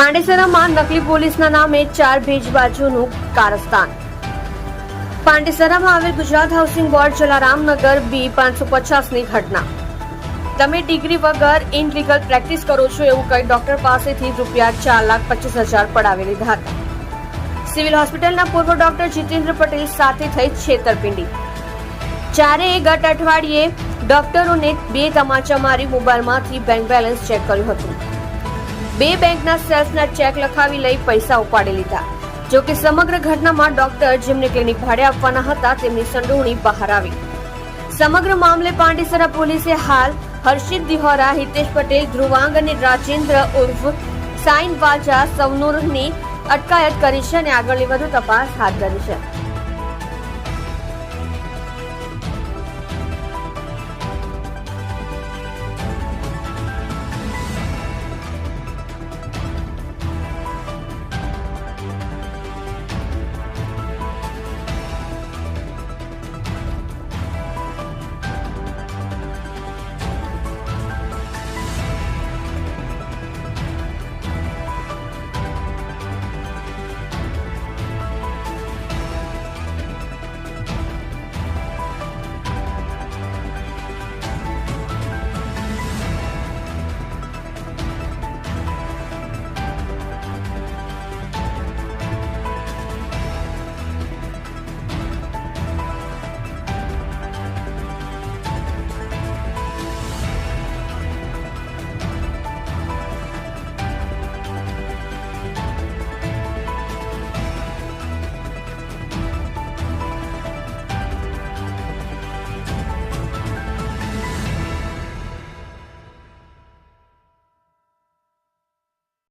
પાંડેસરામાં નકલી પોલીસના નામે 4 ભેજબાજોનું કારસ્તાન। પાંડેસરામાં આવેલ ગુજરાત હાઉસિંગ બોર્ડ જલારામનગર B550ની ઘટના। તમે ડિગ્રી વગર ઇનલીગલ પ્રેક્ટિસ કરો છો એવું કહી ડોક્ટર પાસેથી રૂપિયા 4,25,000 પડાવી લીધા હતા। સિવિલ હોસ્પિટલના પૂર્વ ડોક્ટર જીતેન્દ્ર પટેલ સાથે થઈ છેતરપિંડી। ચારેય ગત અઠવાડિયે ડોક્ટરોને 2 તમાચા મારી મોબાઈલમાંથી બેંક બેલેન્સ ચેક કર્યું હતું। 2 બેંકના સેલ્સના ચેક લખાવી લઈ પૈસા ઉપાડી લીધા। જો કે સમગ્ર ઘટનામાં ડોક્ટર જેમને ક્લિનિક ભાડે આપવાના હતા તેમની સંડોવણી બહાર આવી। સમગ્ર મામલે પાંડેસરા પોલીસે હાલ હર્ષિત દિહોરા, હિતેશ પટેલ, ધ્રુવાંગ અને રાજેન્દ્ર ઉર્ફ સાઈન વાજા સવનૂરની અટકાયત કરી છે અને આગળની વધુ તપાસ હાથ ધરી છે।